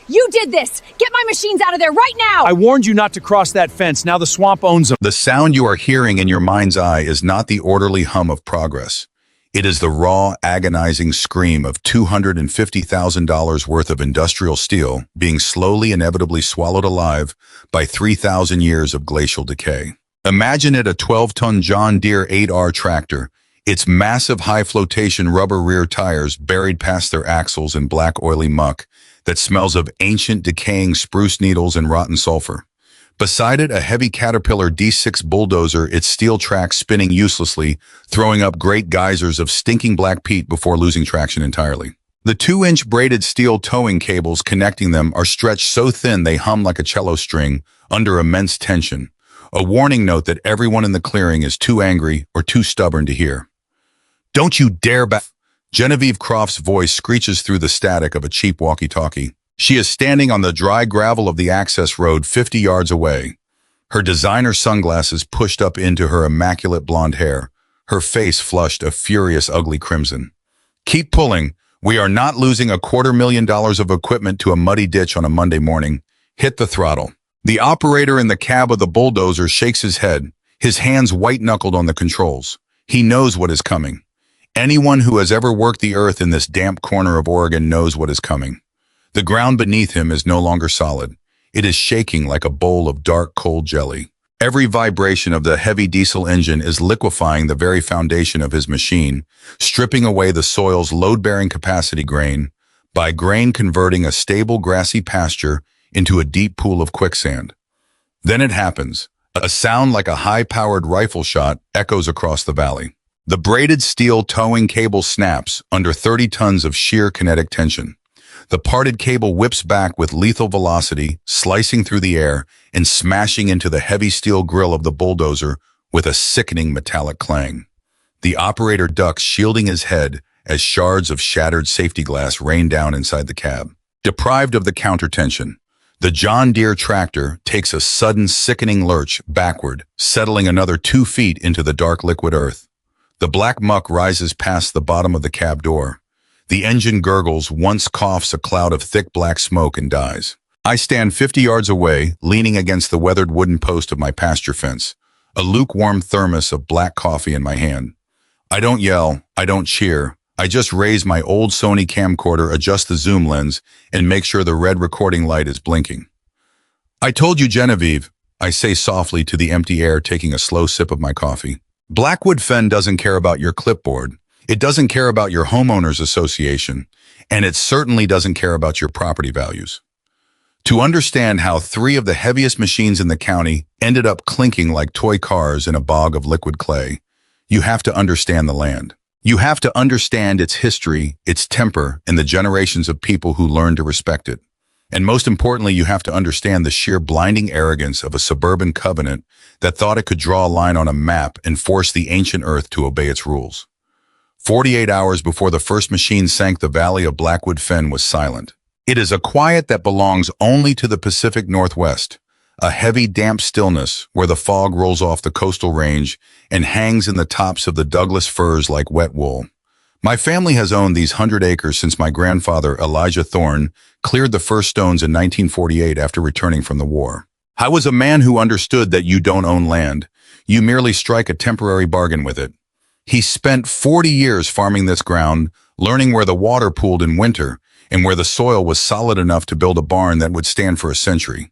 You did this! Get my machines out of there right now! I warned you not to cross that fence. Now the swamp owns them. The sound you are hearing in your mind's eye is not the orderly hum of progress. It is the raw, agonizing scream of $250,000 worth of industrial steel being slowly, inevitably swallowed alive by 3,000 years of glacial decay. Imagine it a 12-ton John Deere 8R tractor, its massive high-flotation rubber rear tires buried past their axles in black oily muck that smells of ancient decaying spruce needles and rotten sulfur. Beside it, a heavy Caterpillar D6 bulldozer, its steel tracks spinning uselessly, throwing up great geysers of stinking black peat before losing traction entirely. The 2-inch braided steel towing cables connecting them are stretched so thin they hum like a cello string under immense tension, a warning note that everyone in the clearing is too angry or too stubborn to hear. "Don't you dare back!" Genevieve Croft's voice screeches through the static of a cheap walkie-talkie. She is standing on the dry gravel of the access road 50 yards away, her designer sunglasses pushed up into her immaculate blonde hair, her face flushed a furious, ugly crimson. "Keep pulling. We are not losing $250,000 of equipment to a muddy ditch on a Monday morning. Hit the throttle." The operator in the cab of the bulldozer shakes his head, his hands white-knuckled on the controls. He knows what is coming. Anyone who has ever worked the earth in this damp corner of Oregon knows what is coming. The ground beneath him is no longer solid. It is shaking like a bowl of dark, cold jelly. Every vibration of the heavy diesel engine is liquefying the very foundation of his machine, stripping away the soil's load-bearing capacity grain, by grain converting a stable grassy pasture into a deep pool of quicksand. Then it happens. A sound like a high-powered rifle shot echoes across the valley. The braided steel towing cable snaps under 30 tons of sheer kinetic tension. The parted cable whips back with lethal velocity, slicing through the air and smashing into the heavy steel grill of the bulldozer with a sickening metallic clang. The operator ducks, shielding his head as shards of shattered safety glass rain down inside the cab. Deprived of the counter-tension, the John Deere tractor takes a sudden, sickening lurch backward, settling another 2 feet into the dark liquid earth. The black muck rises past the bottom of the cab door. The engine gurgles, once coughs a cloud of thick black smoke and dies. I stand 50 yards away, leaning against the weathered wooden post of my pasture fence, a lukewarm thermos of black coffee in my hand. I don't yell, I don't cheer. I just raise my old Sony camcorder, adjust the zoom lens, and make sure the red recording light is blinking. "I told you, Genevieve," I say softly to the empty air, taking a slow sip of my coffee. "Blackwood Fen doesn't care about your clipboard. It doesn't care about your homeowners association, and it certainly doesn't care about your property values." To understand how 3 of the heaviest machines in the county ended up clinking like toy cars in a bog of liquid clay, you have to understand the land. You have to understand its history, its temper, and the generations of people who learned to respect it. And most importantly, you have to understand the sheer blinding arrogance of a suburban covenant that thought it could draw a line on a map and force the ancient earth to obey its rules. 48 hours before the first machine sank, the valley of Blackwood Fen was silent. It is a quiet that belongs only to the Pacific Northwest, a heavy, damp stillness where the fog rolls off the coastal range and hangs in the tops of the Douglas firs like wet wool. My family has owned these 100 acres since my grandfather, Silas Thorne, cleared the first stones in 1948 after returning from the war. I was a man who understood that you don't own land. You merely strike a temporary bargain with it. He spent 40 years farming this ground, learning where the water pooled in winter and where the soil was solid enough to build a barn that would stand for a century.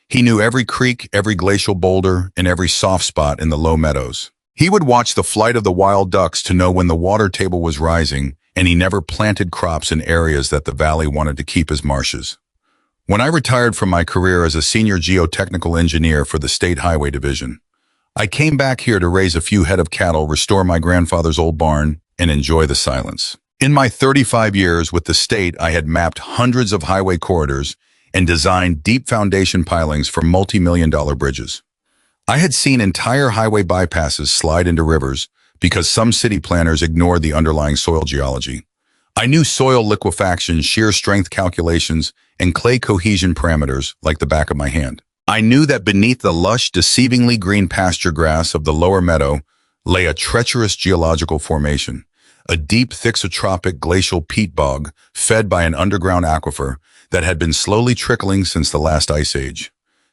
He knew every creek, every glacial boulder, and every soft spot in the low meadows. He would watch the flight of the wild ducks to know when the water table was rising, and he never planted crops in areas that the valley wanted to keep as marshes. When I retired from my career as a senior geotechnical engineer for the State Highway Division, I came back here to raise a few head of cattle, restore my grandfather's old barn, and enjoy the silence. In my 35 years with the state, I had mapped hundreds of highway corridors and designed deep foundation pilings for multi-million-dollar bridges. I had seen entire highway bypasses slide into rivers because some city planners ignored the underlying soil geology. I knew soil liquefaction, shear strength calculations, and clay cohesion parameters like the back of my hand. I knew that beneath the lush, deceivingly green pasture grass of the lower meadow lay a treacherous geological formation, a deep, thixotropic glacial peat bog fed by an underground aquifer that had been slowly trickling since the last ice age.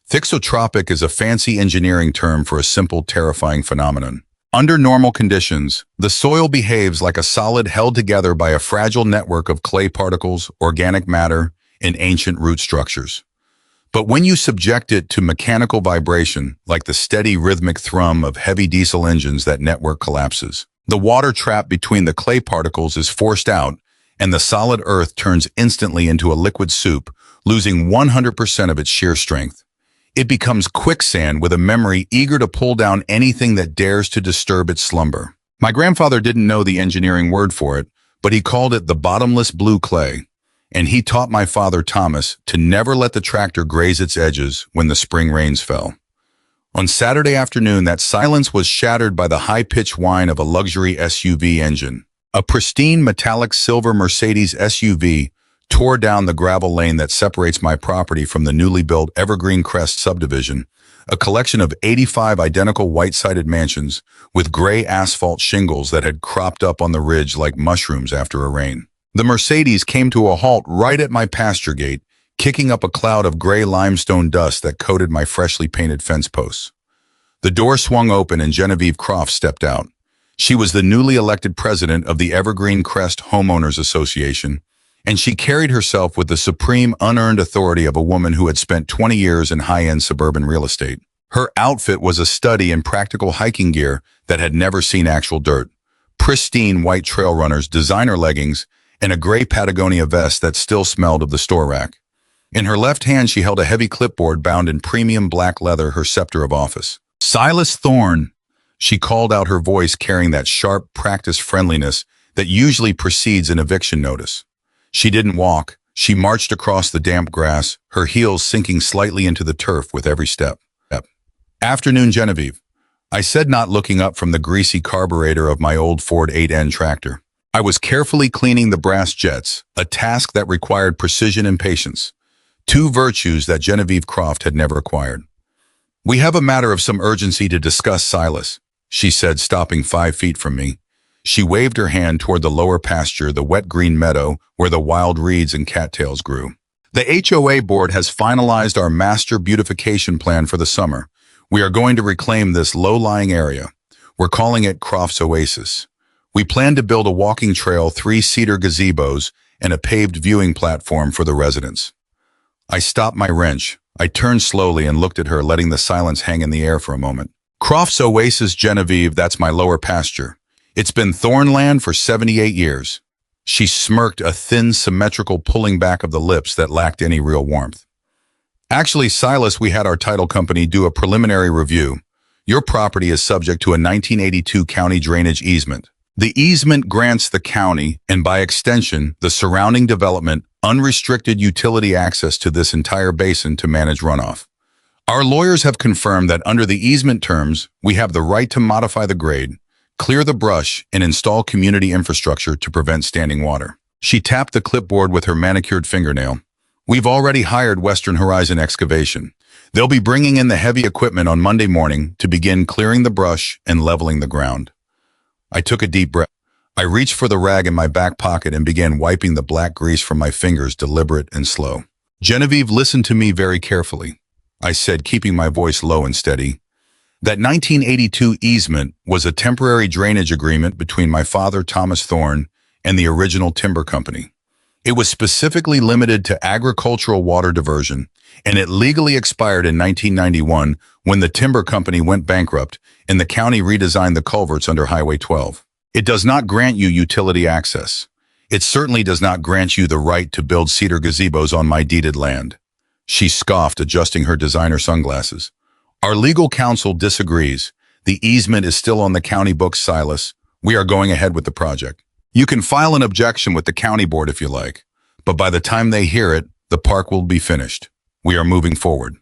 Thixotropic is a fancy engineering term for a simple, terrifying phenomenon. Under normal conditions, the soil behaves like a solid held together by a fragile network of clay particles, organic matter, and ancient root structures. But when you subject it to mechanical vibration, like the steady rhythmic thrum of heavy diesel engines, that network collapses. The water trapped between the clay particles is forced out, and the solid earth turns instantly into a liquid soup, losing 100% of its shear strength. It becomes quicksand with a memory eager to pull down anything that dares to disturb its slumber. My grandfather didn't know the engineering word for it, but he called it the bottomless blue clay, and he taught my father Thomas to never let the tractor graze its edges when the spring rains fell. On Saturday afternoon, that silence was shattered by the high-pitched whine of a luxury SUV engine. A pristine metallic silver Mercedes SUV tore down the gravel lane that separates my property from the newly built Evergreen Crest subdivision, a collection of 85 identical white-sided mansions with gray asphalt shingles that had cropped up on the ridge like mushrooms after a rain. The Mercedes came to a halt right at my pasture gate, kicking up a cloud of gray limestone dust that coated my freshly painted fence posts. The door swung open and Genevieve Croft stepped out. She was the newly elected president of the Evergreen Crest Homeowners Association, and she carried herself with the supreme unearned authority of a woman who had spent 20 years in high-end suburban real estate. Her outfit was a study in practical hiking gear that had never seen actual dirt, pristine white trail runners, designer leggings, and a gray Patagonia vest that still smelled of the store rack. In her left hand, she held a heavy clipboard bound in premium black leather, her scepter of office. "Silas Thorne," she called out, her voice carrying that sharp, practiced friendliness that usually precedes an eviction notice. She didn't walk. She marched across the damp grass, her heels sinking slightly into the turf with every step. "Afternoon, Genevieve," I said, not looking up from the greasy carburetor of my old Ford 8N tractor. I was carefully cleaning the brass jets, a task that required precision and patience, two virtues that Genevieve Croft had never acquired. "We have a matter of some urgency to discuss, Silas," she said, stopping 5 feet from me. She waved her hand toward the lower pasture, the wet green meadow where the wild reeds and cattails grew. "The HOA board has finalized our master beautification plan for the summer. We are going to reclaim this low-lying area. We're calling it Croft's Oasis. We plan to build a walking trail, 3 cedar gazebos, and a paved viewing platform for the residents." I stopped my wrench. I turned slowly and looked at her, letting the silence hang in the air for a moment. "Croft's Oasis, Genevieve, that's my lower pasture. It's been Thornland for 78 years. She smirked, a thin, symmetrical pulling back of the lips that lacked any real warmth. "Actually, Silas, we had our title company do a preliminary review. Your property is subject to a 1982 county drainage easement. The easement grants the county, and by extension, the surrounding development, unrestricted utility access to this entire basin to manage runoff. Our lawyers have confirmed that under the easement terms, we have the right to modify the grade, clear the brush, and install community infrastructure to prevent standing water." She tapped the clipboard with her manicured fingernail. "We've already hired Western Horizon Excavation. They'll be bringing in the heavy equipment on Monday morning to begin clearing the brush and leveling the ground." I took a deep breath. I reached for the rag in my back pocket and began wiping the black grease from my fingers, deliberate and slow. "Genevieve, listen to me very carefully," I said, keeping my voice low and steady. "That 1982 easement was a temporary drainage agreement between my father, Thomas Thorne, and the original timber company. It was specifically limited to agricultural water diversion, and it legally expired in 1991 when the timber company went bankrupt and the county redesigned the culverts under Highway 12. It does not grant you utility access. It certainly does not grant you the right to build cedar gazebos on my deeded land." She scoffed, adjusting her designer sunglasses. "Our legal counsel disagrees. The easement is still on the county books, Silas. We are going ahead with the project. You can file an objection with the county board if you like, but by the time they hear it, the park will be finished. We are moving forward."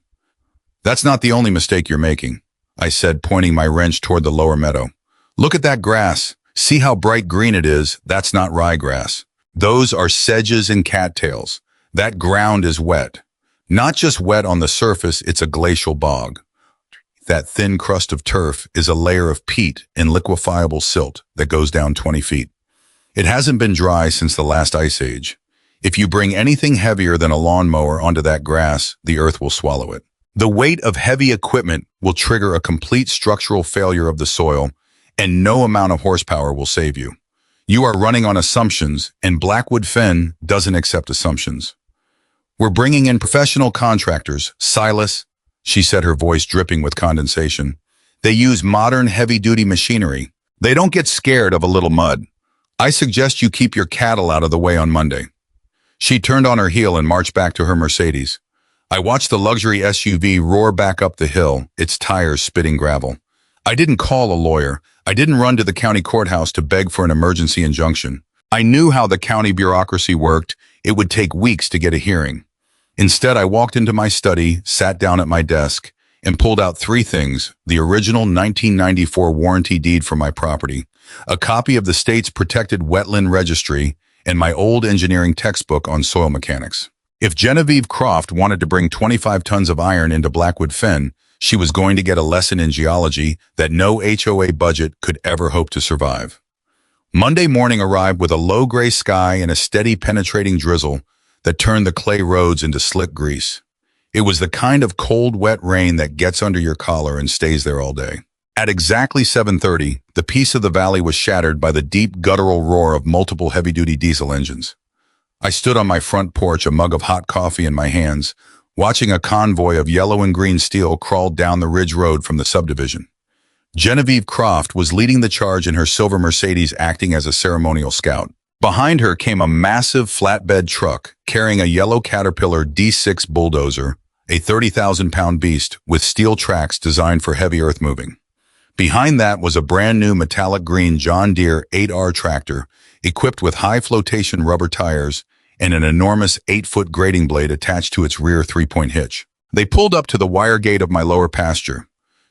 "That's not the only mistake you're making," I said, pointing my wrench toward the lower meadow. "Look at that grass. See how bright green it is? That's not ryegrass. Those are sedges and cattails. That ground is wet. Not just wet on the surface, it's a glacial bog. That thin crust of turf is a layer of peat and liquefiable silt that goes down 20 feet. It hasn't been dry since the last ice age. If you bring anything heavier than a lawnmower onto that grass, the earth will swallow it. The weight of heavy equipment will trigger a complete structural failure of the soil, and no amount of horsepower will save you. You are running on assumptions, and Blackwood Fen doesn't accept assumptions. We're bringing in professional contractors, Silas, she said, her voice dripping with condensation. They use modern heavy-duty machinery. They don't get scared of a little mud. I suggest you keep your cattle out of the way on Monday. She turned on her heel and marched back to her Mercedes. I watched the luxury SUV roar back up the hill, its tires spitting gravel. I didn't call a lawyer. I didn't run to the county courthouse to beg for an emergency injunction. I knew how the county bureaucracy worked. It would take weeks to get a hearing. Instead, I walked into my study, sat down at my desk, and pulled out three things: the original 1994 warranty deed for my property, a copy of the state's protected wetland registry, and my old engineering textbook on soil mechanics. If Genevieve Croft wanted to bring 25 tons of iron into Blackwood Fen, she was going to get a lesson in geology that no HOA budget could ever hope to survive. Monday morning arrived with a low gray sky and a steady penetrating drizzle that turned the clay roads into slick grease. It was the kind of cold, wet rain that gets under your collar and stays there all day. At exactly 7:30, the peace of the valley was shattered by the deep guttural roar of multiple heavy-duty diesel engines. I stood on my front porch, a mug of hot coffee in my hands, watching a convoy of yellow and green steel crawl down the ridge road from the subdivision. Genevieve Croft was leading the charge in her silver Mercedes, acting as a ceremonial scout. Behind her came a massive flatbed truck carrying a yellow Caterpillar D6 Bulldozer, a 30,000-pound beast with steel tracks designed for heavy earth moving. Behind that was a brand new metallic green John Deere 8R tractor equipped with high flotation rubber tires and an enormous 8-foot grading blade attached to its rear 3-point hitch. They pulled up to the wire gate of my lower pasture.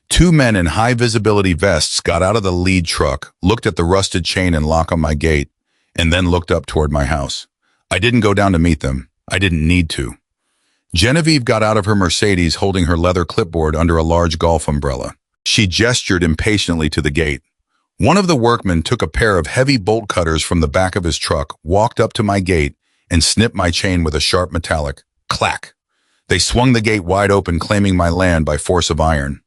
Two men in high-visibility vests got out of the lead truck, looked at the rusted chain and lock on my gate, and then looked up toward my house. I didn't go down to meet them. I didn't need to. Genevieve got out of her Mercedes holding her leather clipboard under a large golf umbrella. She gestured impatiently to the gate. One of the workmen took a pair of heavy bolt cutters from the back of his truck, walked up to my gate, and snipped my chain with a sharp metallic clack. They swung the gate wide open, claiming my land by force of iron.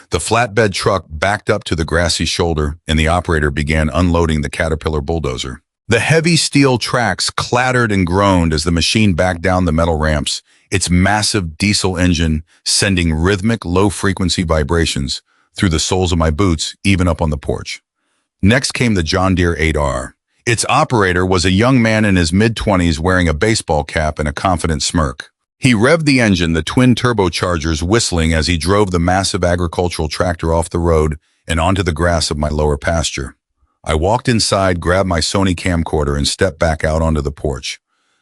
The flatbed truck backed up to the grassy shoulder, and the operator began unloading the Caterpillar bulldozer. The heavy steel tracks clattered and groaned as the machine backed down the metal ramps, its massive diesel engine sending rhythmic, low-frequency vibrations through the soles of my boots, even up on the porch. Next came the John Deere 8R. Its operator was a young man in his mid-20s wearing a baseball cap and a confident smirk. He revved the engine, the twin turbochargers whistling as he drove the massive agricultural tractor off the road and onto the grass of my lower pasture. I walked inside, grabbed my Sony camcorder, and stepped back out onto the porch.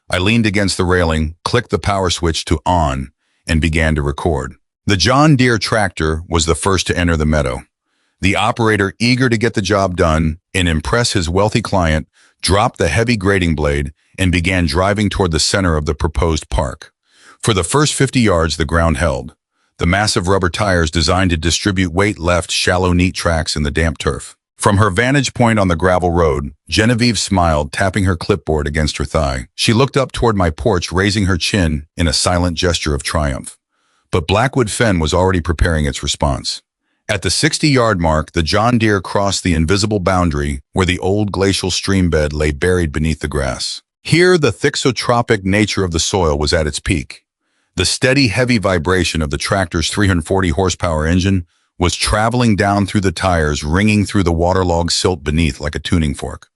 I leaned against the railing, clicked the power switch to on, and began to record. The John Deere tractor was the first to enter the meadow. The operator, eager to get the job done and impress his wealthy client, dropped the heavy grading blade and began driving toward the center of the proposed park. For the first 50 yards, the ground held. The massive rubber tires designed to distribute weight left shallow, neat tracks in the damp turf. From her vantage point on the gravel road, Genevieve smiled, tapping her clipboard against her thigh. She looked up toward my porch, raising her chin in a silent gesture of triumph. But Blackwood Fen was already preparing its response. At the 60-yard mark, the John Deere crossed the invisible boundary where the old glacial stream bed lay buried beneath the grass. Here, the thixotropic nature of the soil was at its peak. The steady, heavy vibration of the tractor's 340 horsepower engine was traveling down through the tires, ringing through the waterlogged silt beneath like a tuning fork.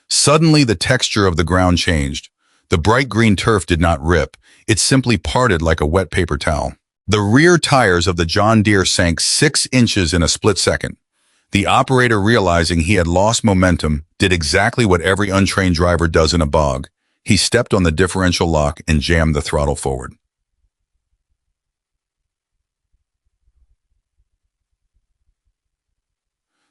Suddenly, the texture of the ground changed. The bright green turf did not rip. It simply parted like a wet paper towel. The rear tires of the John Deere sank 6 inches in a split second. The operator, realizing he had lost momentum, did exactly what every untrained driver does in a bog. He stepped on the differential lock and jammed the throttle forward.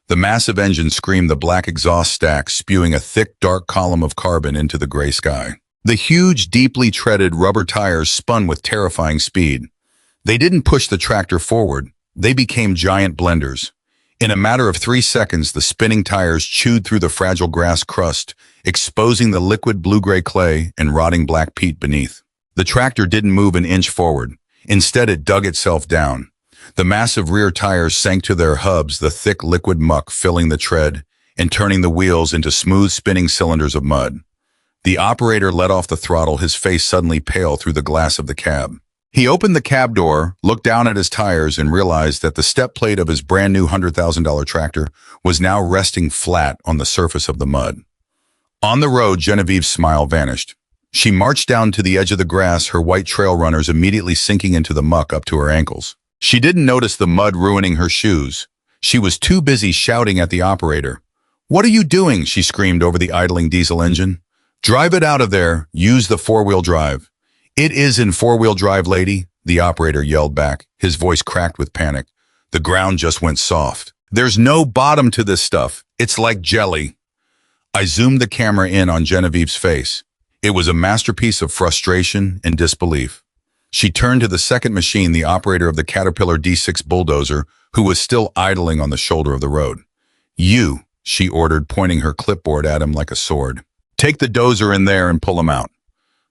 The massive engine screamed, the black exhaust stack spewing a thick, dark column of carbon into the gray sky. The huge, deeply treaded rubber tires spun with terrifying speed. They didn't push the tractor forward. They became giant blenders. In a matter of 3 seconds, the spinning tires chewed through the fragile grass crust exposing the liquid blue-gray clay and rotting black peat beneath. The tractor didn't move an inch forward. Instead, it dug itself down. The massive rear tires sank to their hubs, the thick liquid muck filling the tread and turning the wheels into smooth spinning cylinders of mud. The operator let off the throttle, his face suddenly pale through the glass of the cab. He opened the cab door, looked down at his tires, and realized that the step plate of his brand new $100,000 tractor was now resting flat on the surface of the mud. On the road, Genevieve's smile vanished. She marched down to the edge of the grass, her white trail runners immediately sinking into the muck up to her ankles. She didn't notice the mud ruining her shoes. She was too busy shouting at the operator. "What are you doing?" she screamed over the idling diesel engine. "Drive it out of there. Use the four-wheel drive." "It is in four-wheel drive, lady," the operator yelled back, his voice cracked with panic. The ground just went soft. "There's no bottom to this stuff. It's like jelly." I zoomed the camera in on Genevieve's face. It was a masterpiece of frustration and disbelief. She turned to the second machine, the operator of the Caterpillar D6 Bulldozer, who was still idling on the shoulder of the road. "You," she ordered, pointing her clipboard at him like a sword. "Take the dozer in there and pull him out."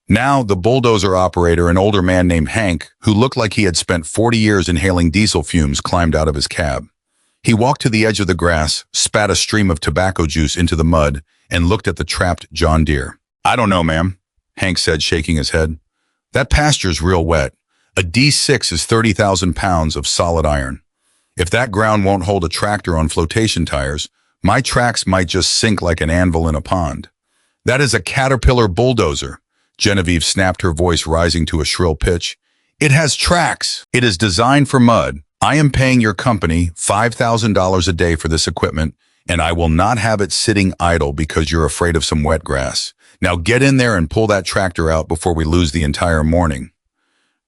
Now, the bulldozer operator, an older man named Hank, who looked like he had spent 40 years inhaling diesel fumes, climbed out of his cab. He walked to the edge of the grass, spat a stream of tobacco juice into the mud, and looked at the trapped John Deere. "I don't know, ma'am," Hank said, shaking his head. "That pasture's real wet. A D6 is 30,000 pounds of solid iron. If that ground won't hold a tractor on flotation tires, my tracks might just sink like an anvil in a pond." "That is a Caterpillar bulldozer." Genevieve snapped, her voice rising to a shrill pitch. "It has tracks. It is designed for mud. I am paying your company $5,000 a day for this equipment, and I will not have it sitting idle because you're afraid of some wet grass. Now get in there and pull that tractor out before we lose the entire morning."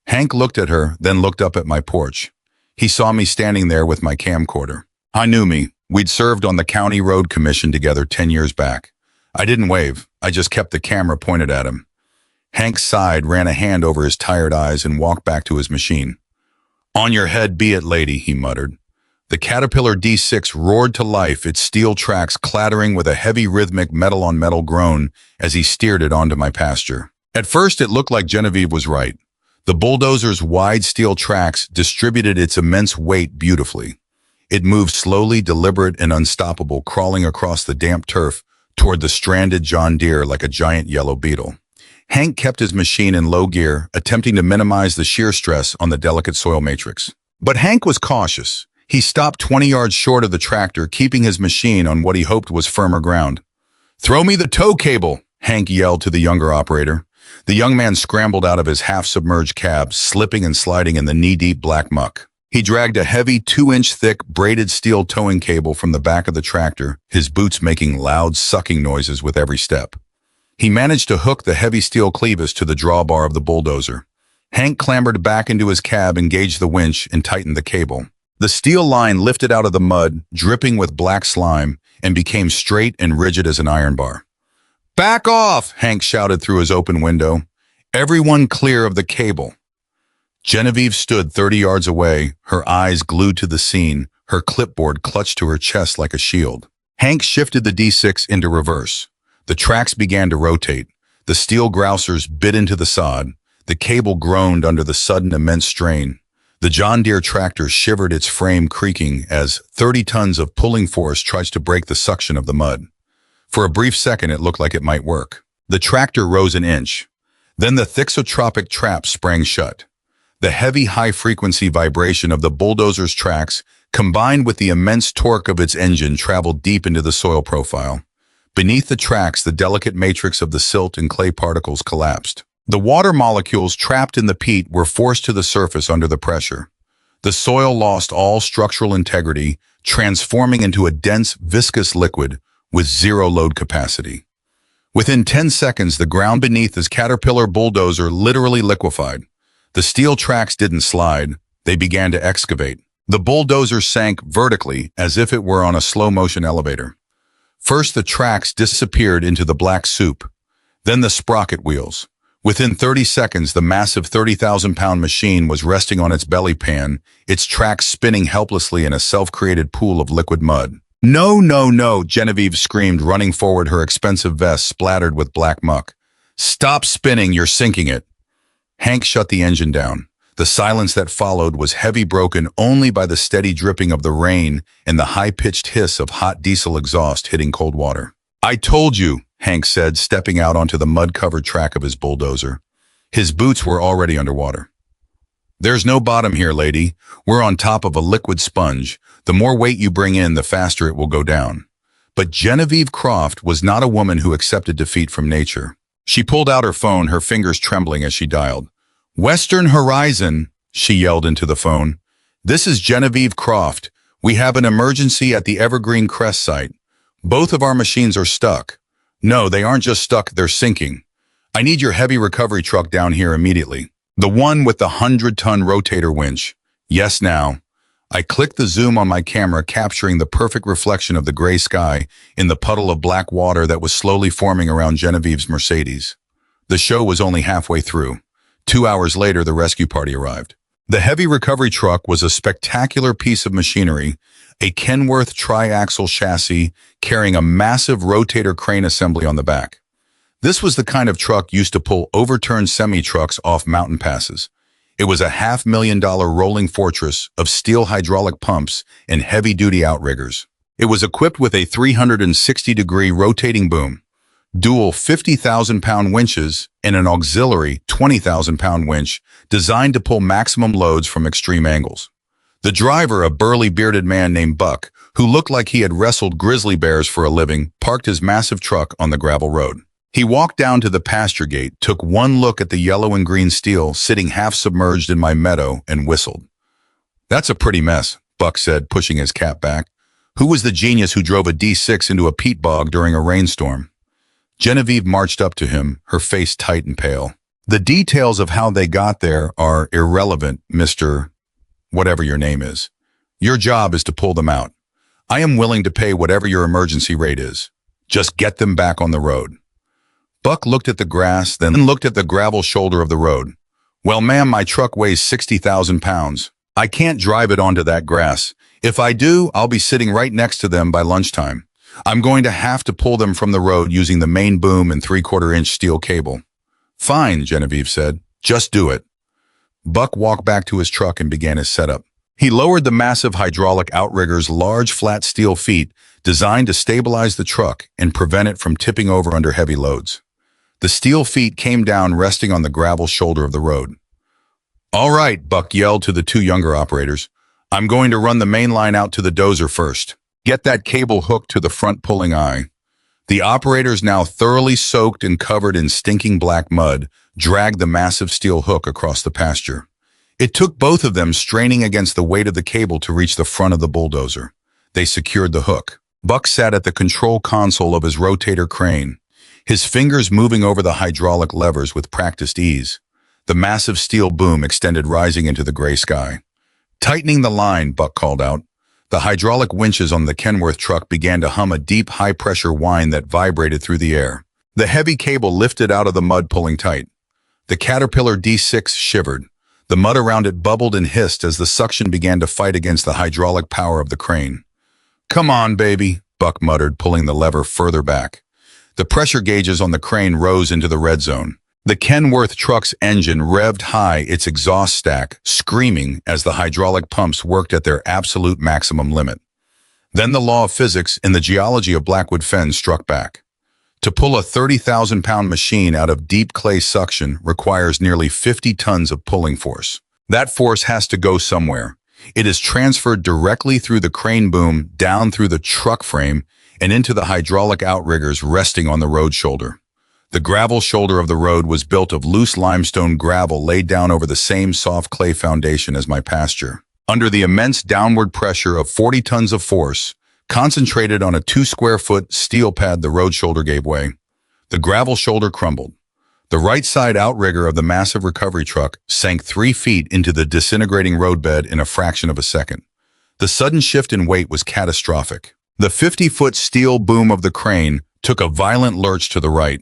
Hank looked at her, then looked up at my porch. He saw me standing there with my camcorder. I knew me. We'd served on the County Road Commission together 10 years back. I didn't wave. I just kept the camera pointed at him. Hank sighed, ran a hand over his tired eyes, and walked back to his machine. "On your head be it, lady," he muttered. The Caterpillar D6 roared to life, its steel tracks clattering with a heavy rhythmic metal-on-metal groan as he steered it onto my pasture. At first, it looked like Genevieve was right. The bulldozer's wide steel tracks distributed its immense weight beautifully. It moved slowly, deliberate, and unstoppable, crawling across the damp turf toward the stranded John Deere like a giant yellow beetle. Hank kept his machine in low gear, attempting to minimize the shear stress on the delicate soil matrix. But Hank was cautious. He stopped 20 yards short of the tractor, keeping his machine on what he hoped was firmer ground. "Throw me the tow cable," Hank yelled to the younger operator. The young man scrambled out of his half-submerged cab, slipping and sliding in the knee-deep black muck. He dragged a heavy 2-inch thick braided steel towing cable from the back of the tractor, his boots making loud sucking noises with every step. He managed to hook the heavy steel clevis to the drawbar of the bulldozer. Hank clambered back into his cab, engaged the winch, and tightened the cable. The steel line lifted out of the mud, dripping with black slime, and became straight and rigid as an iron bar. "Back off!" Hank shouted through his open window. "Everyone clear of the cable." Genevieve stood 30 yards away, her eyes glued to the scene, her clipboard clutched to her chest like a shield. Hank shifted the D6 into reverse. The tracks began to rotate. The steel grousers bit into the sod. The cable groaned under the sudden immense strain. The John Deere tractor shivered, its frame creaking as 30 tons of pulling force tried to break the suction of the mud. For a brief second, it looked like it might work. The tractor rose an inch. Then the thixotropic trap sprang shut. The heavy, high-frequency vibration of the bulldozer's tracks, combined with the immense torque of its engine, traveled deep into the soil profile. Beneath the tracks, the delicate matrix of the silt and clay particles collapsed. The water molecules trapped in the peat were forced to the surface under the pressure. The soil lost all structural integrity, transforming into a dense, viscous liquid with zero load capacity. Within 10 seconds, the ground beneath his Caterpillar bulldozer literally liquefied. The steel tracks didn't slide, they began to excavate. The bulldozer sank vertically as if it were on a slow-motion elevator. First, the tracks disappeared into the black soup, then the sprocket wheels. Within 30 seconds, the massive 30,000-pound machine was resting on its belly pan, its tracks spinning helplessly in a self-created pool of liquid mud. No, no, no, Genevieve screamed, running forward, her expensive vest splattered with black muck. Stop spinning, you're sinking it. Hank shut the engine down. The silence that followed was heavy, broken only by the steady dripping of the rain and the high-pitched hiss of hot diesel exhaust hitting cold water. I told you, Hank said, stepping out onto the mud-covered track of his bulldozer. His boots were already underwater. There's no bottom here, lady. We're on top of a liquid sponge. The more weight you bring in, the faster it will go down. But Genevieve Croft was not a woman who accepted defeat from nature. She pulled out her phone, her fingers trembling as she dialed. Western Horizon, she yelled into the phone. This is Genevieve Croft. We have an emergency at the Evergreen Crest site. Both of our machines are stuck. No, they aren't just stuck, they're sinking. I need your heavy recovery truck down here immediately. The one with the 100-ton rotator winch. Yes, now. I clicked the zoom on my camera, capturing the perfect reflection of the gray sky in the puddle of black water that was slowly forming around Genevieve's Mercedes. The show was only halfway through. 2 hours later, the rescue party arrived. The heavy recovery truck was a spectacular piece of machinery, a Kenworth tri-axle chassis carrying a massive rotator crane assembly on the back. This was the kind of truck used to pull overturned semi-trucks off mountain passes. It was a $500,000 rolling fortress of steel hydraulic pumps and heavy-duty outriggers. It was equipped with a 360-degree rotating boom, dual 50,000-pound winches, and an auxiliary 20,000-pound winch designed to pull maximum loads from extreme angles. The driver, a burly bearded man named Buck, who looked like he had wrestled grizzly bears for a living, parked his massive truck on the gravel road. He walked down to the pasture gate, took one look at the yellow and green steel sitting half submerged in my meadow, and whistled. That's a pretty mess, Buck said, pushing his cap back. Who was the genius who drove a D6 into a peat bog during a rainstorm? Genevieve marched up to him, her face tight and pale. The details of how they got there are irrelevant, Mr. whatever your name is. Your job is to pull them out. I am willing to pay whatever your emergency rate is. Just get them back on the road. Buck looked at the grass, then looked at the gravel shoulder of the road. Well, ma'am, my truck weighs 60,000 pounds. I can't drive it onto that grass. If I do, I'll be sitting right next to them by lunchtime. I'm going to have to pull them from the road using the main boom and 3/4-inch steel cable. Fine, Genevieve said. Just do it. Buck walked back to his truck and began his setup. He lowered the massive hydraulic outrigger's large flat steel feet designed to stabilize the truck and prevent it from tipping over under heavy loads. The steel feet came down, resting on the gravel shoulder of the road. All right, Buck yelled to the two younger operators. I'm going to run the main line out to the dozer first. Get that cable hooked to the front pulling eye. The operators, now thoroughly soaked and covered in stinking black mud, dragged the massive steel hook across the pasture. It took both of them straining against the weight of the cable to reach the front of the bulldozer. They secured the hook. Buck sat at the control console of his rotator crane, his fingers moving over the hydraulic levers with practiced ease. The massive steel boom extended, rising into the gray sky. Tightening the line, Buck called out. The hydraulic winches on the Kenworth truck began to hum a deep, high-pressure whine that vibrated through the air. The heavy cable lifted out of the mud, pulling tight. The Caterpillar D6 shivered. The mud around it bubbled and hissed as the suction began to fight against the hydraulic power of the crane. Come on, baby, Buck muttered, pulling the lever further back. The pressure gauges on the crane rose into the red zone. The Kenworth truck's engine revved high, its exhaust stack screaming as the hydraulic pumps worked at their absolute maximum limit. Then the law of physics in the geology of Blackwood Fen struck back. To pull a 30,000-pound machine out of deep clay suction requires nearly 50 tons of pulling force. That force has to go somewhere. It is transferred directly through the crane boom, down through the truck frame, and into the hydraulic outriggers resting on the road shoulder. The gravel shoulder of the road was built of loose limestone gravel laid down over the same soft clay foundation as my pasture. Under the immense downward pressure of 40 tons of force, concentrated on a 2-square-foot steel pad, the road shoulder gave way. The gravel shoulder crumbled. The right side outrigger of the massive recovery truck sank 3 feet into the disintegrating roadbed in a fraction of a second. The sudden shift in weight was catastrophic. The 50-foot steel boom of the crane took a violent lurch to the right.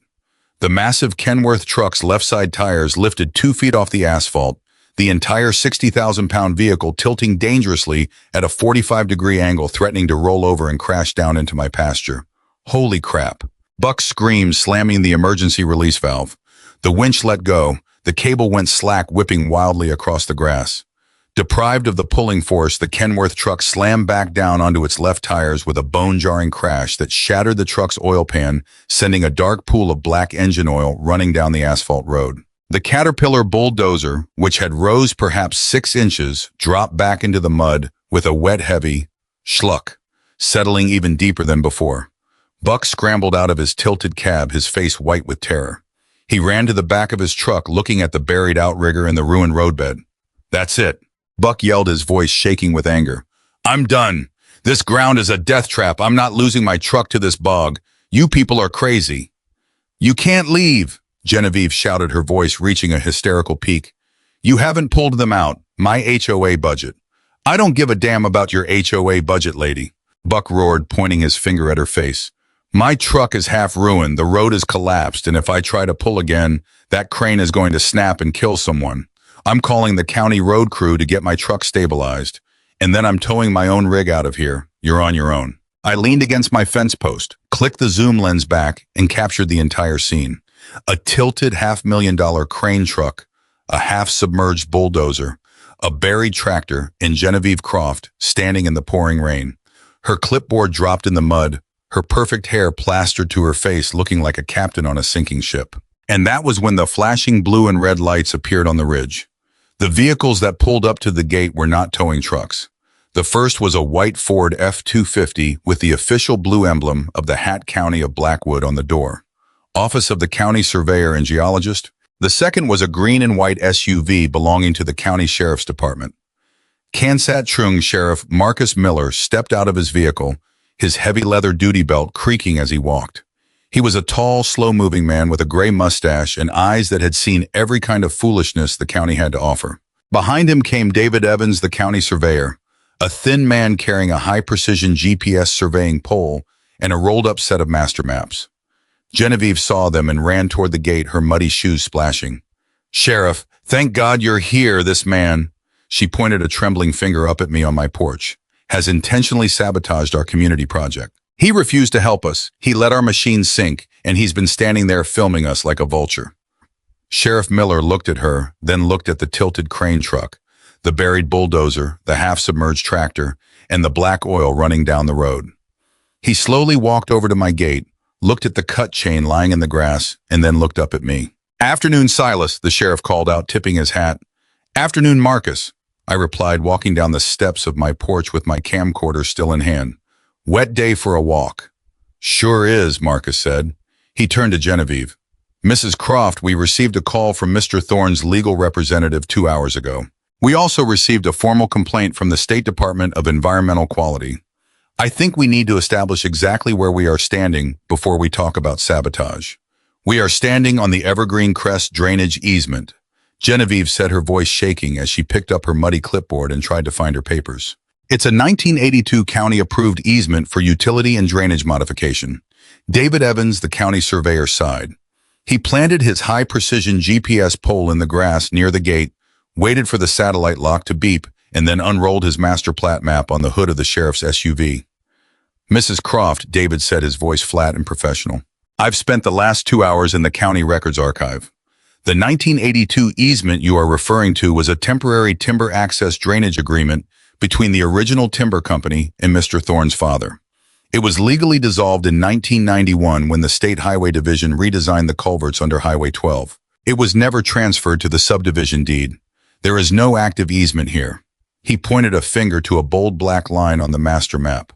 The massive Kenworth truck's left side tires lifted 2 feet off the asphalt, the entire 60,000-pound vehicle tilting dangerously at a 45-degree angle, threatening to roll over and crash down into my pasture. Holy crap. Buck screamed, slamming the emergency release valve. The winch let go. The cable went slack, whipping wildly across the grass. Deprived of the pulling force, the Kenworth truck slammed back down onto its left tires with a bone-jarring crash that shattered the truck's oil pan, sending a dark pool of black engine oil running down the asphalt road. The Caterpillar Bulldozer, which had rose perhaps 6 inches, dropped back into the mud with a wet, heavy schluck, settling even deeper than before. Buck scrambled out of his tilted cab, his face white with terror. He ran to the back of his truck, looking at the buried outrigger and the ruined roadbed. "That's it," Buck yelled, his voice shaking with anger. "I'm done. This ground is a death trap. I'm not losing my truck to this bog. You people are crazy." "You can't leave," Genevieve shouted, her voice reaching a hysterical peak. "You haven't pulled them out. My HOA budget." "I don't give a damn about your HOA budget, lady," Buck roared, pointing his finger at her face. "My truck is half ruined, the road is collapsed, and if I try to pull again, that crane is going to snap and kill someone. I'm calling the county road crew to get my truck stabilized, and then I'm towing my own rig out of here. You're on your own." I leaned against my fence post, clicked the zoom lens back, and captured the entire scene. A tilted $500,000 crane truck, a half-submerged bulldozer, a buried tractor, and Genevieve Croft standing in the pouring rain. Her clipboard dropped in the mud, her perfect hair plastered to her face, looking like a captain on a sinking ship. And that was when the flashing blue and red lights appeared on the ridge. The vehicles that pulled up to the gate were not towing trucks. The first was a white Ford F-250 with the official blue emblem of the Hat County of Blackwood on the door. Office of the County Surveyor and Geologist. The second was a green and white SUV belonging to the County Sheriff's Department. Kansas Trung Sheriff Marcus Miller stepped out of his vehicle, his heavy leather duty belt creaking as he walked. He was a tall, slow-moving man with a gray mustache and eyes that had seen every kind of foolishness the county had to offer. Behind him came David Evans, the county surveyor, a thin man carrying a high-precision GPS surveying pole and a rolled-up set of master maps. Genevieve saw them and ran toward the gate, her muddy shoes splashing. "Sheriff, thank God you're here. This man," she pointed a trembling finger up at me on my porch, "has intentionally sabotaged our community project. He refused to help us. He let our machine sink, and he's been standing there filming us like a vulture." Sheriff Miller looked at her, then looked at the tilted crane truck, the buried bulldozer, the half-submerged tractor, and the black oil running down the road. He slowly walked over to my gate, looked at the cut chain lying in the grass, and then looked up at me. "Afternoon, Silas," the sheriff called out, tipping his hat. "Afternoon, Marcus," I replied, walking down the steps of my porch with my camcorder still in hand. "Wet day for a walk." "Sure is," Marcus said. He turned to Genevieve. "Mrs. Croft, we received a call from Mr. Thorne's legal representative 2 hours ago. We also received a formal complaint from the State Department of Environmental Quality. I think we need to establish exactly where we are standing before we talk about sabotage. We are standing on the Evergreen Crest drainage easement." Genevieve said, her voice shaking as she picked up her muddy clipboard and tried to find her papers. "It's a 1982 county-approved easement for utility and drainage modification." David Evans, the county surveyor, sighed. He planted his high-precision GPS pole in the grass near the gate, waited for the satellite lock to beep, and then unrolled his master plat map on the hood of the sheriff's SUV. "Mrs. Croft," David said, his voice flat and professional, "I've spent the last 2 hours in the county records archive. The 1982 easement you are referring to was a temporary timber access drainage agreement between the original timber company and Mr. Thorne's father. It was legally dissolved in 1991 when the State Highway Division redesigned the culverts under Highway 12. It was never transferred to the subdivision deed. There is no active easement here." He pointed a finger to a bold black line on the master map.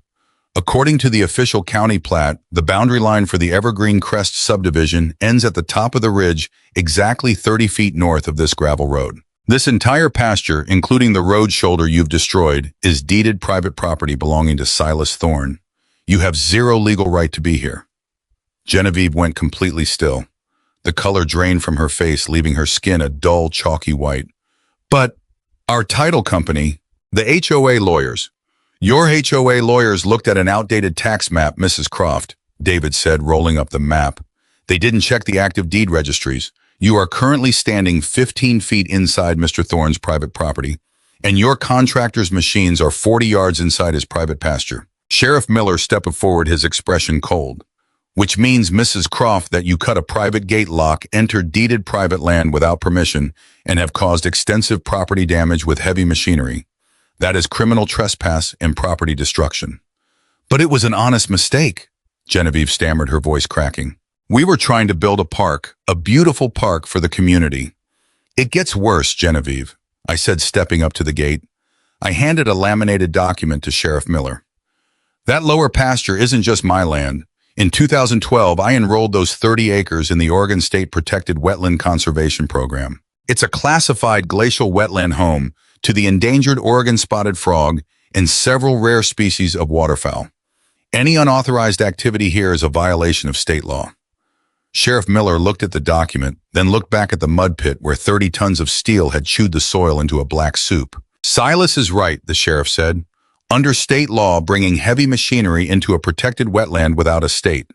"According to the official county plat, the boundary line for the Evergreen Crest subdivision ends at the top of the ridge, exactly 30 feet north of this gravel road. This entire pasture, including the road shoulder you've destroyed, is deeded private property belonging to Silas Thorne. You have zero legal right to be here." Genevieve went completely still. The color drained from her face, leaving her skin a dull, chalky white. "But our title company, the HOA lawyers." "Your HOA lawyers looked at an outdated tax map, Mrs. Croft," David said, rolling up the map. "They didn't check the active deed registries. You are currently standing 15 feet inside Mr. Thorne's private property, and your contractor's machines are 40 yards inside his private pasture. Sheriff Miller stepped forward, his expression cold. Which means, Mrs. Croft, that you cut a private gate lock, entered deeded private land without permission, and have caused extensive property damage with heavy machinery. That is criminal trespass and property destruction. But it was an honest mistake, Genevieve stammered, her voice cracking. We were trying to build a park, a beautiful park for the community. It gets worse, Genevieve, I said, stepping up to the gate. I handed a laminated document to Sheriff Miller. That lower pasture isn't just my land. In 2012, I enrolled those 30 acres in the Oregon State Protected Wetland Conservation Program. It's a classified glacial wetland home to the endangered Oregon spotted frog and several rare species of waterfowl. Any unauthorized activity here is a violation of state law. Sheriff Miller looked at the document, then looked back at the mud pit where 30 tons of steel had chewed the soil into a black soup. Silas is right, the sheriff said. Under state law, bringing heavy machinery into a protected wetland without a state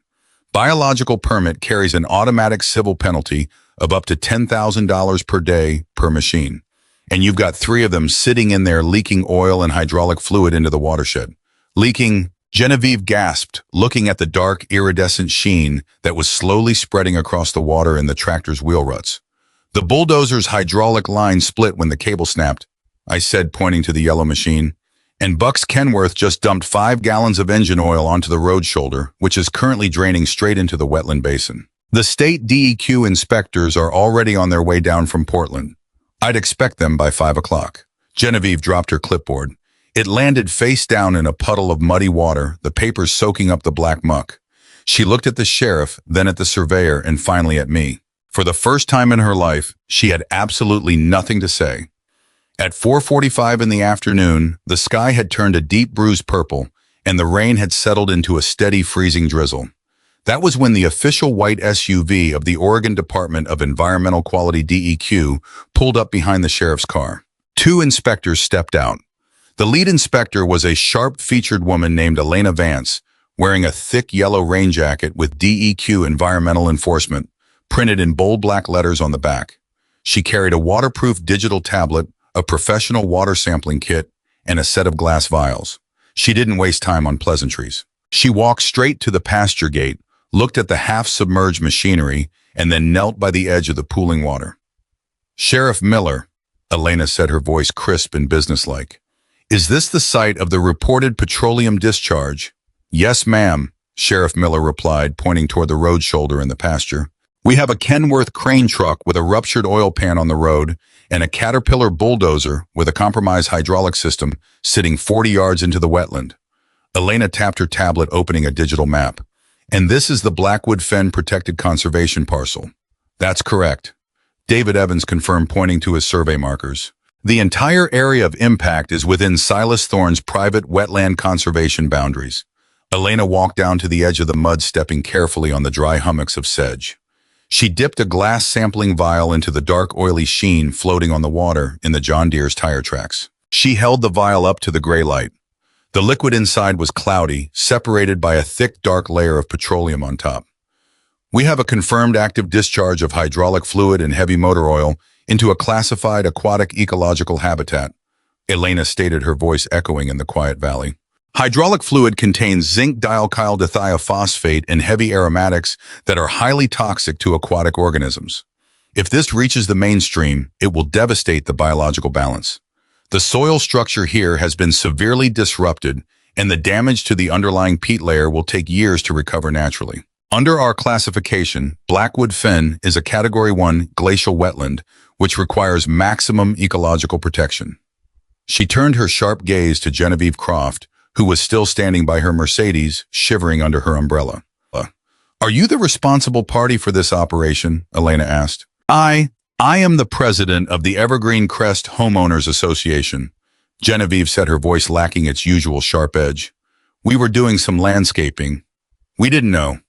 biological permit carries an automatic civil penalty of up to $10,000 per day per machine. And you've got 3 of them sitting in there leaking oil and hydraulic fluid into the watershed. Leaking, Genevieve gasped, looking at the dark, iridescent sheen that was slowly spreading across the water in the tractor's wheel ruts. The bulldozer's hydraulic line split when the cable snapped, I said, pointing to the yellow machine. And Bucks Kenworth just dumped 5 gallons of engine oil onto the road shoulder, which is currently draining straight into the wetland basin. The state DEQ inspectors are already on their way down from Portland. I'd expect them by 5 o'clock. Genevieve dropped her clipboard. It landed face down in a puddle of muddy water, the papers soaking up the black muck. She looked at the sheriff, then at the surveyor, and finally at me. For the first time in her life, she had absolutely nothing to say. At 4:45 in the afternoon, the sky had turned a deep bruised purple, and the rain had settled into a steady freezing drizzle. That was when the official white SUV of the Oregon Department of Environmental Quality DEQ pulled up behind the sheriff's car. 2 inspectors stepped out. The lead inspector was a sharp-featured woman named Elena Vance, wearing a thick yellow rain jacket with DEQ Environmental Enforcement printed in bold black letters on the back. She carried a waterproof digital tablet, a professional water sampling kit, and a set of glass vials. She didn't waste time on pleasantries. She walked straight to the pasture gate, looked at the half-submerged machinery, and then knelt by the edge of the pooling water. Sheriff Miller, Elena said, her voice crisp and businesslike. Is this the site of the reported petroleum discharge? Yes, ma'am, Sheriff Miller replied, pointing toward the road shoulder in the pasture. We have a Kenworth crane truck with a ruptured oil pan on the road and a Caterpillar bulldozer with a compromised hydraulic system sitting 40 yards into the wetland. Elena tapped her tablet, opening a digital map. And this is the Blackwood Fen Protected Conservation Parcel. That's correct, David Evans confirmed, pointing to his survey markers. The entire area of impact is within Silas Thorne's private wetland conservation boundaries. Elena walked down to the edge of the mud, stepping carefully on the dry hummocks of sedge. She dipped a glass sampling vial into the dark, oily sheen floating on the water in the John Deere's tire tracks. She held the vial up to the gray light. The liquid inside was cloudy, separated by a thick, dark layer of petroleum on top. We have a confirmed active discharge of hydraulic fluid and heavy motor oil into a classified aquatic ecological habitat, Elena stated, her voice echoing in the quiet valley. Hydraulic fluid contains zinc dialkyl dithiophosphate and heavy aromatics that are highly toxic to aquatic organisms. If this reaches the mainstream, it will devastate the biological balance. The soil structure here has been severely disrupted, and the damage to the underlying peat layer will take years to recover naturally. Under our classification, Blackwood Fen is a Category 1 glacial wetland, which requires maximum ecological protection. She turned her sharp gaze to Genevieve Croft, who was still standing by her Mercedes, shivering under her umbrella. Are you the responsible party for this operation? Elena asked. I am the president of the Evergreen Crest Homeowners Association, Genevieve said, her voice lacking its usual sharp edge. We were doing some landscaping. We didn't know.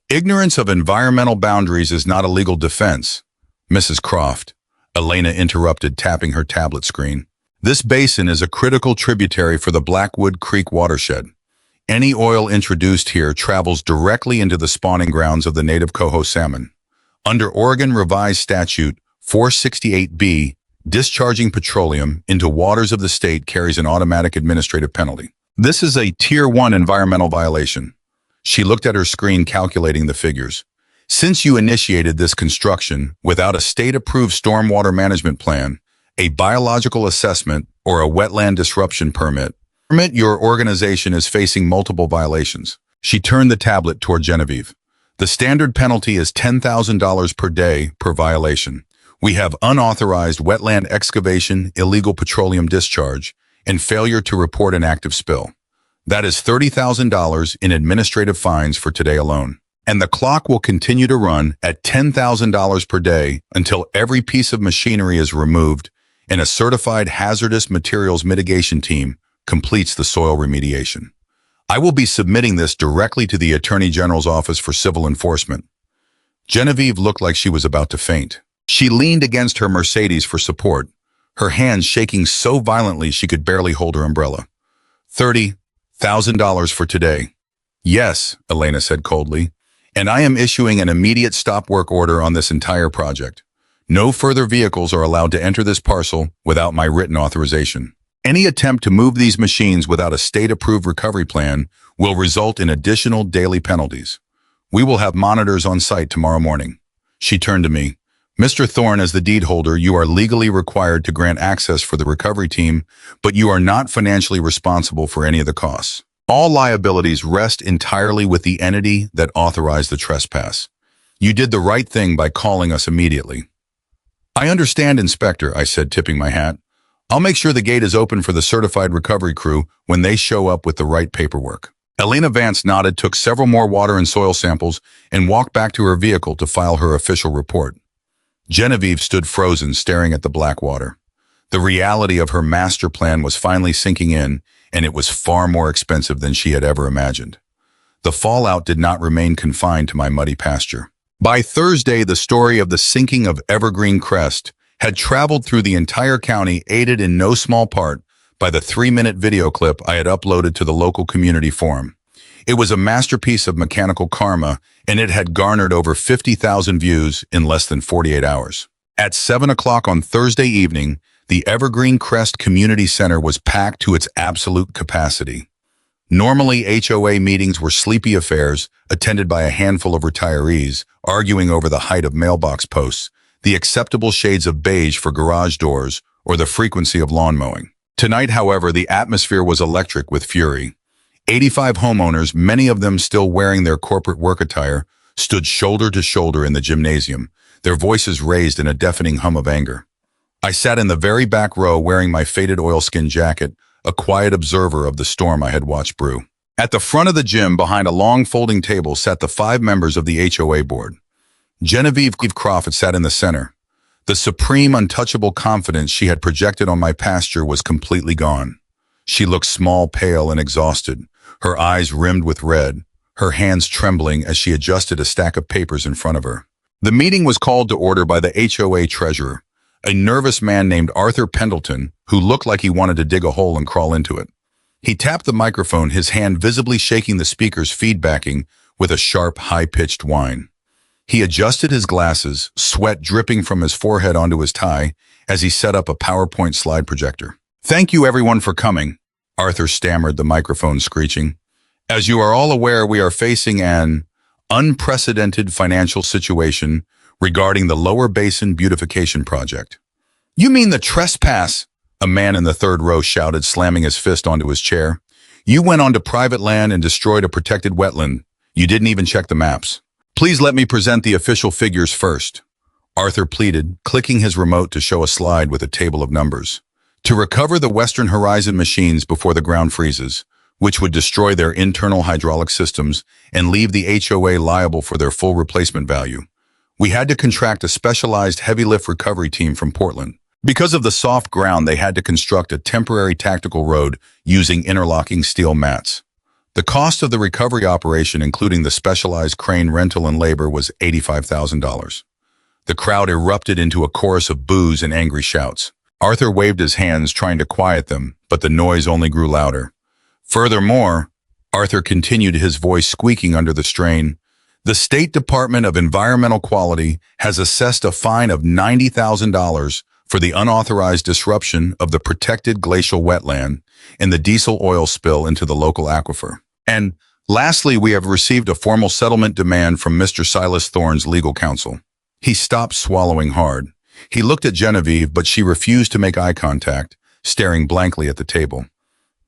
Ignorance of environmental boundaries is not a legal defense, Mrs. Croft, Elena interrupted, tapping her tablet screen. This basin is a critical tributary for the Blackwood Creek watershed. Any oil introduced here travels directly into the spawning grounds of the native coho salmon. Under Oregon Revised Statute 468B, discharging petroleum into waters of the state carries an automatic administrative penalty. This is a Tier 1 environmental violation. She looked at her screen calculating the figures. Since you initiated this construction without a state-approved stormwater management plan, a biological assessment, or a wetland disruption permit, your organization is facing multiple violations. She turned the tablet toward Genevieve. The standard penalty is $10,000 per day per violation. We have unauthorized wetland excavation, illegal petroleum discharge, and failure to report an active spill. That is $30,000 in administrative fines for today alone. And the clock will continue to run at $10,000 per day until every piece of machinery is removed and a certified hazardous materials mitigation team completes the soil remediation. I will be submitting this directly to the Attorney General's Office for Civil Enforcement. Genevieve looked like she was about to faint. She leaned against her Mercedes for support, her hands shaking so violently she could barely hold her umbrella. $30,000 for today. Yes, Elena said coldly, and I am issuing an immediate stop work order on this entire project. No further vehicles are allowed to enter this parcel without my written authorization. Any attempt to move these machines without a state-approved recovery plan will result in additional daily penalties. We will have monitors on site tomorrow morning. She turned to me. Mr. Thorne, as the deed holder, you are legally required to grant access for the recovery team, but you are not financially responsible for any of the costs. All liabilities rest entirely with the entity that authorized the trespass. You did the right thing by calling us immediately. I understand, Inspector, I said, tipping my hat. I'll make sure the gate is open for the certified recovery crew when they show up with the right paperwork. Elena Vance nodded, took several more water and soil samples, and walked back to her vehicle to file her official report. Genevieve stood frozen, staring at the black water. The reality of her master plan was finally sinking in, and it was far more expensive than she had ever imagined. The fallout did not remain confined to my muddy pasture. By Thursday, the story of the sinking of Evergreen Crest had traveled through the entire county, aided in no small part by the 3-minute video clip I had uploaded to the local community forum. It was a masterpiece of mechanical karma, and it had garnered over 50,000 views in less than 48 hours. At 7 o'clock on Thursday evening, the Evergreen Crest Community Center was packed to its absolute capacity. Normally, HOA meetings were sleepy affairs, attended by a handful of retirees, arguing over the height of mailbox posts, the acceptable shades of beige for garage doors, or the frequency of lawn mowing. Tonight, however, the atmosphere was electric with fury. 85 homeowners, many of them still wearing their corporate work attire, stood shoulder to shoulder in the gymnasium, their voices raised in a deafening hum of anger. I sat in the very back row wearing my faded oilskin jacket, a quiet observer of the storm I had watched brew. At the front of the gym, behind a long folding table, sat the 5 members of the HOA board. Genevieve Croft sat in the center. The supreme, untouchable confidence she had projected on my pasture was completely gone. She looked small, pale, and exhausted, her eyes rimmed with red, her hands trembling as she adjusted a stack of papers in front of her. The meeting was called to order by the HOA treasurer, a nervous man named Arthur Pendleton, who looked like he wanted to dig a hole and crawl into it. He tapped the microphone, his hand visibly shaking the speaker's feedbacking with a sharp, high-pitched whine. He adjusted his glasses, sweat dripping from his forehead onto his tie, as he set up a PowerPoint slide projector. "Thank you everyone for coming," Arthur stammered, the microphone screeching. "As you are all aware, we are facing an unprecedented financial situation regarding the Lower Basin Beautification Project." "You mean the trespass?" a man in the third row shouted, slamming his fist onto his chair. "You went onto private land and destroyed a protected wetland. You didn't even check the maps." "Please let me present the official figures first," Arthur pleaded, clicking his remote to show a slide with a table of numbers. "To recover the Western Horizon machines before the ground freezes, which would destroy their internal hydraulic systems and leave the HOA liable for their full replacement value, we had to contract a specialized heavy lift recovery team from Portland. Because of the soft ground, they had to construct a temporary tactical road using interlocking steel mats. The cost of the recovery operation, including the specialized crane rental and labor, was $85,000. The crowd erupted into a chorus of boos and angry shouts. Arthur waved his hands, trying to quiet them, but the noise only grew louder. Furthermore, Arthur continued, his voice squeaking under the strain, The State Department of Environmental Quality has assessed a fine of $90,000 for the unauthorized disruption of the protected glacial wetland and the diesel oil spill into the local aquifer. And lastly, we have received a formal settlement demand from Mr. Silas Thorne's legal counsel. He stopped swallowing hard. He looked at Genevieve, but she refused to make eye contact, staring blankly at the table.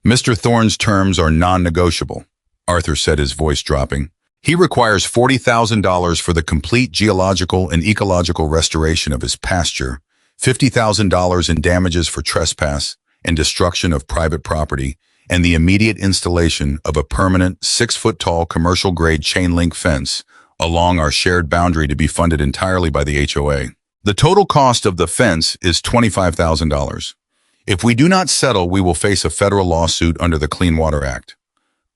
Mr. Thorne's terms are non-negotiable, Arthur said, his voice dropping. He requires $40,000 for the complete geological and ecological restoration of his pasture, $50,000 in damages for trespass and destruction of private property, and the immediate installation of a permanent 6-foot-tall commercial-grade chain-link fence along our shared boundary to be funded entirely by the HOA. The total cost of the fence is $25,000. If we do not settle, we will face a federal lawsuit under the Clean Water Act.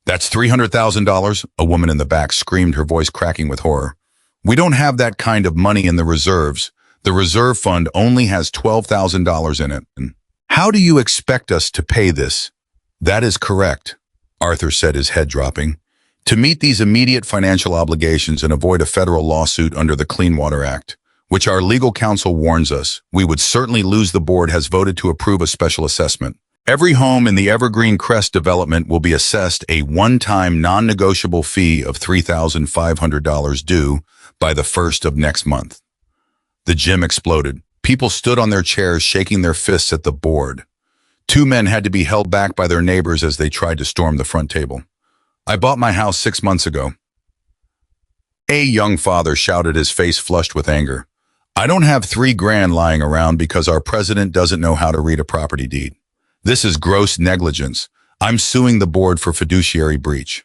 That's $300,000, a woman in the back screamed, her voice cracking with horror. We don't have that kind of money in the reserves. The reserve fund only has $12,000 in it. How do you expect us to pay this? That is correct, Arthur said, his head dropping. To meet these immediate financial obligations and avoid a federal lawsuit under the Clean Water Act, which our legal counsel warns us we would certainly lose, the board has voted to approve a special assessment. Every home in the Evergreen Crest development will be assessed a one-time non-negotiable fee of $3,500 due by the 1st of next month. The gym exploded. People stood on their chairs, shaking their fists at the board. 2 men had to be held back by their neighbors as they tried to storm the front table. I bought my house 6 months ago. A young father shouted, his face flushed with anger. I don't have $3,000 lying around because our president doesn't know how to read a property deed. This is gross negligence. I'm suing the board for fiduciary breach.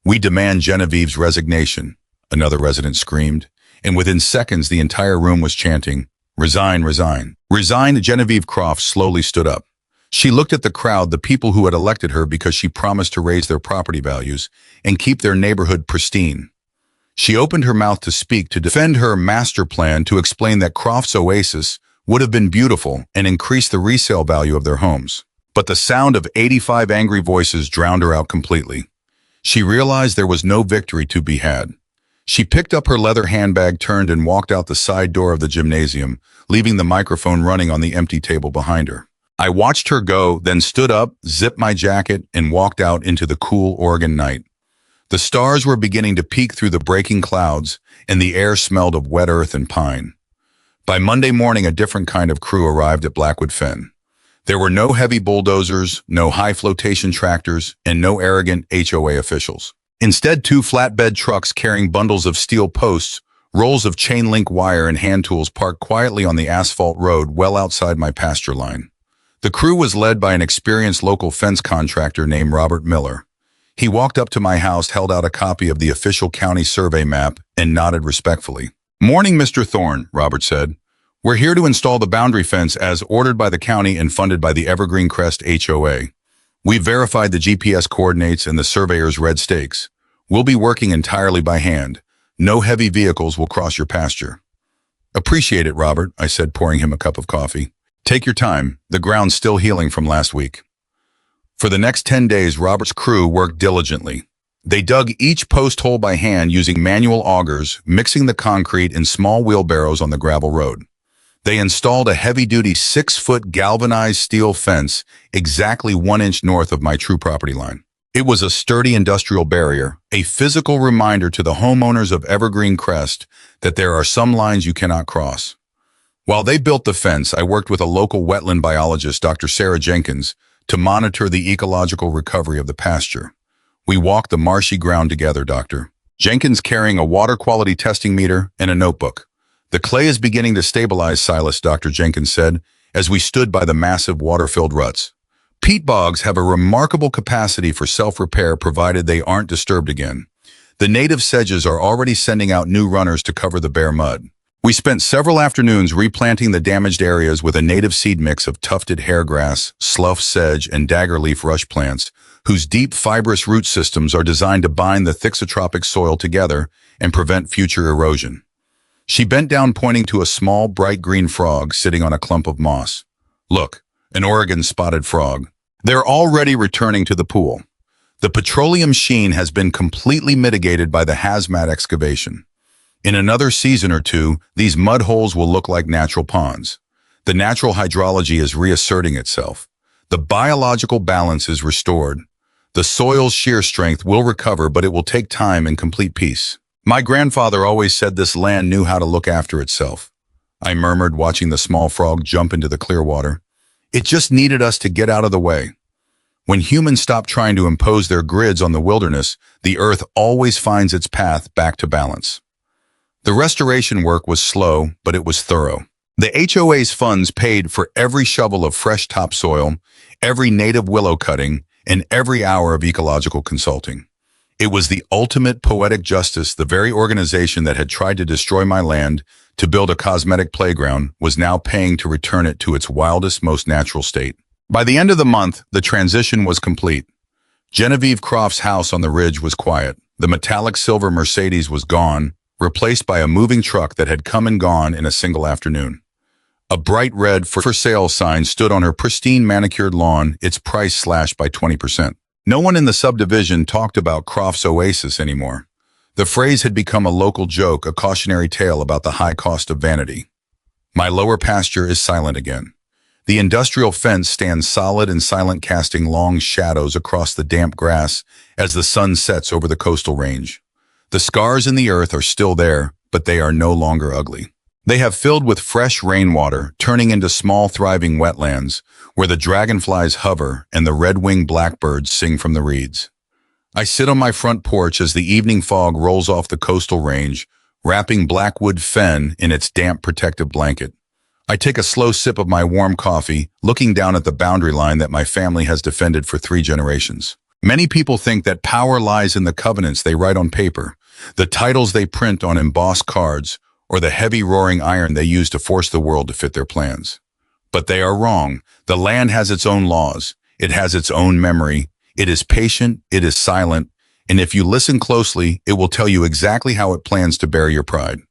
We demand Genevieve's resignation, another resident screamed, and within seconds the entire room was chanting, resign, resign. Resign. Genevieve Croft slowly stood up. She looked at the crowd, the people who had elected her because she promised to raise their property values and keep their neighborhood pristine. She opened her mouth to speak, to defend her master plan, to explain that Croft's oasis would have been beautiful and increased the resale value of their homes. But the sound of 85 angry voices drowned her out completely. She realized there was no victory to be had. She picked up her leather handbag, turned, and walked out the side door of the gymnasium, leaving the microphone running on the empty table behind her. I watched her go, then stood up, zipped my jacket, and walked out into the cool Oregon night. The stars were beginning to peek through the breaking clouds, and the air smelled of wet earth and pine. By Monday morning, a different kind of crew arrived at Blackwood Fen. There were no heavy bulldozers, no high-flotation tractors, and no arrogant HOA officials. Instead, 2 flatbed trucks carrying bundles of steel posts, rolls of chain-link wire, and hand tools parked quietly on the asphalt road well outside my pasture line. The crew was led by an experienced local fence contractor named Robert Miller. He walked up to my house, held out a copy of the official county survey map, and nodded respectfully. Morning, Mr. Thorne, Robert said. We're here to install the boundary fence as ordered by the county and funded by the Evergreen Crest HOA. We've verified the GPS coordinates and the surveyor's red stakes. We'll be working entirely by hand. No heavy vehicles will cross your pasture. Appreciate it, Robert, I said, pouring him a cup of coffee. Take your time. The ground's still healing from last week. For the next 10 days, Robert's crew worked diligently. They dug each post hole by hand using manual augers, mixing the concrete in small wheelbarrows on the gravel road. They installed a heavy-duty 6-foot galvanized steel fence exactly 1 inch north of my true property line. It was a sturdy industrial barrier, a physical reminder to the homeowners of Evergreen Crest that there are some lines you cannot cross. While they built the fence, I worked with a local wetland biologist, Dr. Sarah Jenkins, to monitor the ecological recovery of the pasture. We walked the marshy ground together, Dr. Jenkins carrying a water quality testing meter and a notebook. The clay is beginning to stabilize, Silas, Dr. Jenkins said, as we stood by the massive water-filled ruts. Peat bogs have a remarkable capacity for self-repair provided they aren't disturbed again. The native sedges are already sending out new runners to cover the bare mud. We spent several afternoons replanting the damaged areas with a native seed mix of tufted hairgrass, slough sedge, and daggerleaf rush plants, whose deep fibrous root systems are designed to bind the thixotropic soil together and prevent future erosion. She bent down, pointing to a small, bright green frog sitting on a clump of moss. Look, an Oregon spotted frog. They're already returning to the pool. The petroleum sheen has been completely mitigated by the hazmat excavation. In another season or two, these mud holes will look like natural ponds. The natural hydrology is reasserting itself. The biological balance is restored. The soil's shear strength will recover, but it will take time and complete peace. My grandfather always said this land knew how to look after itself. I murmured, watching the small frog jump into the clear water. It just needed us to get out of the way. When humans stop trying to impose their grids on the wilderness, the earth always finds its path back to balance. The restoration work was slow, but it was thorough. The HOA's funds paid for every shovel of fresh topsoil, every native willow cutting, and every hour of ecological consulting. It was the ultimate poetic justice. The very organization that had tried to destroy my land to build a cosmetic playground was now paying to return it to its wildest, most natural state. By the end of the month, the transition was complete. Genevieve Croft's house on the ridge was quiet. The metallic silver Mercedes was gone, replaced by a moving truck that had come and gone in a single afternoon. A bright red for sale sign stood on her pristine manicured lawn, its price slashed by 20%. No one in the subdivision talked about Croft's oasis anymore. The phrase had become a local joke, a cautionary tale about the high cost of vanity. My lower pasture is silent again. The industrial fence stands solid and silent, casting long shadows across the damp grass as the sun sets over the coastal range. The scars in the earth are still there, but they are no longer ugly. They have filled with fresh rainwater, turning into small thriving wetlands where the dragonflies hover and the red-winged blackbirds sing from the reeds. I sit on my front porch as the evening fog rolls off the coastal range, wrapping Blackwood fen in its damp protective blanket. I take a slow sip of my warm coffee, looking down at the boundary line that my family has defended for 3 generations. Many people think that power lies in the covenants they write on paper, the titles they print on embossed cards, or the heavy roaring iron they use to force the world to fit their plans. But they are wrong. The land has its own laws. It has its own memory. It is patient. It is silent. And if you listen closely, it will tell you exactly how it plans to bury your pride.